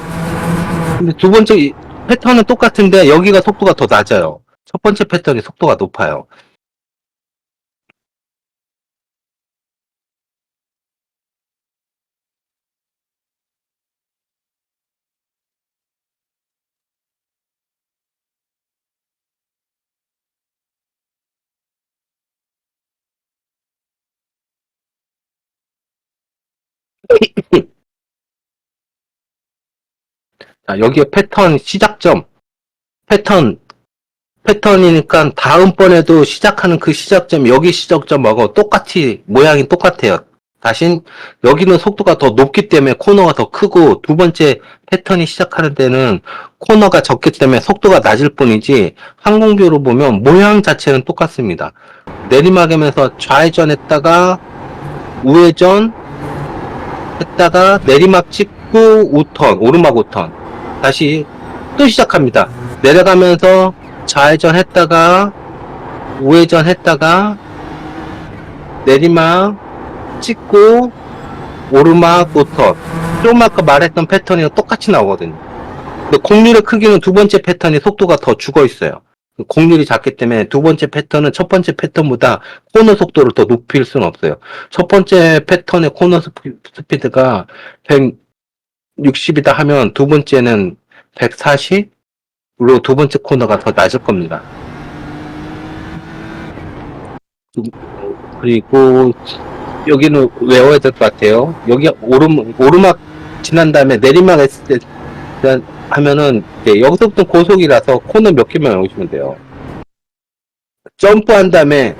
근데 두 번째 패턴은 똑같은데 여기가 속도가 더 낮아요. 첫 번째 패턴이 속도가 높아요. 자, 여기에 패턴 시작점, 패턴이니까 다음번에도 시작하는 그 시작점, 여기 시작점하고 똑같이 모양이 똑같아요. 다신 여기는 속도가 더 높기 때문에 코너가 더 크고, 두 번째 패턴이 시작하는 데는 코너가 적기 때문에 속도가 낮을 뿐이지, 항공뷰로 보면 모양 자체는 똑같습니다. 내리막이면서 좌회전했다가 우회전 했다가 내리막 찍고 우턴, 오르막 우턴, 다시 또 시작합니다. 내려가면서 좌회전 했다가 우회전 했다가 내리막 찍고 오르막 우턴. 좀 아까 말했던 패턴이랑 똑같이 나오거든요. 근데 곡률의 크기는 두 번째 패턴이 속도가 더 죽어 있어요. 곡률이 작기 때문에 두 번째 패턴은 첫 번째 패턴보다 코너 속도를 더 높일 수는 없어요. 첫 번째 패턴의 코너 스피드가 160이다 하면 두 번째는 140? 물론 두 번째 코너가 더 낮을 겁니다. 그리고 여기는 외워야 될 것 같아요. 여기 오르막 지난 다음에 내리막 했을 때 하면은 여기서부터 고속이라서 코너 몇 개만 외우시면 돼요. 점프한 다음에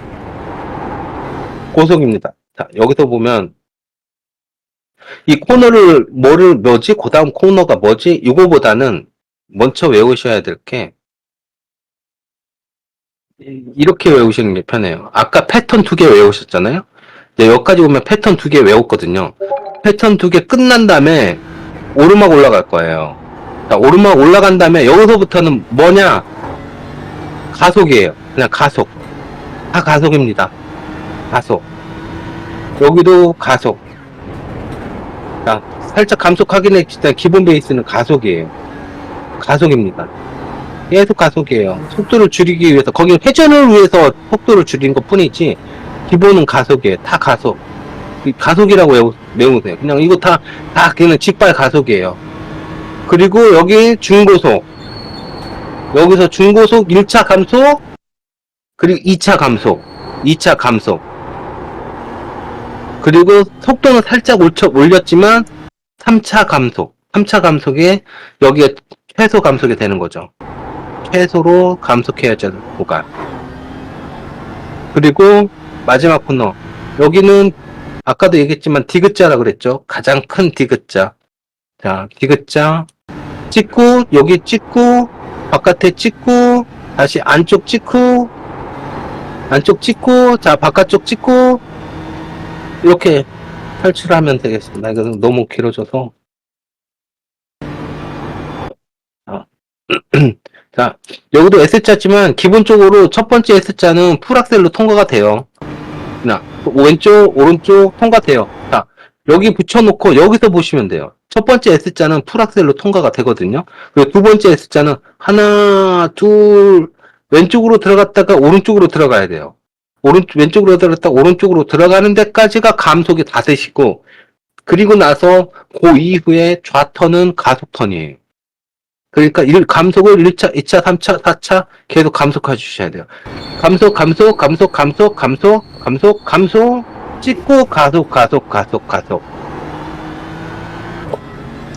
고속입니다. 자, 여기서 보면 이 코너를 뭐지? 그 다음 코너가 뭐지? 이거보다는 먼저 외우셔야 될 게 이렇게 외우시는 게 편해요. 아까 패턴 2개 외우셨잖아요. 이제 여기까지 보면 패턴 2개 외웠거든요. 패턴 2개 끝난 다음에 오르막 올라갈 거예요. 자, 오르막 올라간 다음에 여기서부터는 뭐냐? 가속이에요. 그냥 가속. 다 가속입니다. 가속. 여기도 가속. 자, 살짝 감속하긴 했지만 기본 베이스는 가속이에요. 가속입니다. 계속 가속이에요. 속도를 줄이기 위해서, 거기는 회전을 위해서 속도를 줄인 것 뿐이지, 기본은 가속이에요. 다 가속. 가속이라고 외우세요. 그냥 이거 다 그냥 직발 가속이에요. 그리고 여기 중고속. 여기서 중고속 1차 감속, 그리고 2차 감속. 2차 감속. 그리고 속도는 살짝 올렸지만 3차 감속. 3차 감속에 여기에 최소 감속이 되는 거죠. 최소로 감속해야죠, 구간. 그리고 마지막 코너. 여기는 아까도 얘기했지만 디귿자라 그랬죠. 가장 큰 디귿자. 자, 디귿자 찍고, 여기 찍고, 바깥에 찍고, 다시 안쪽 찍고, 자, 바깥쪽 찍고, 이렇게 탈출하면 되겠습니다. 이거 너무 길어져서. 자, 여기도 S자지만 기본적으로 첫 번째 S자는 풀악셀로 통과가 돼요. 자, 왼쪽, 오른쪽 통과돼요. 자, 여기 붙여놓고 여기서 보시면 돼요. 첫 번째 S자는 풀악셀로 통과가 되거든요. 그리고 두 번째 S자는 하나, 둘, 왼쪽으로 들어갔다가 오른쪽으로 들어가야 돼요. 왼쪽으로 들어갔다가 오른쪽으로 들어가는 데까지가 감속이 다 되시고, 그리고 나서 그 이후에 좌턴은 가속턴이에요. 그러니까 감속을 1차, 2차, 3차, 4차 계속 감속해 주셔야 돼요. 감속, 찍고 가속.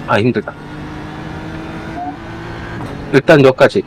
아, 힘들다. 일단 여기까지.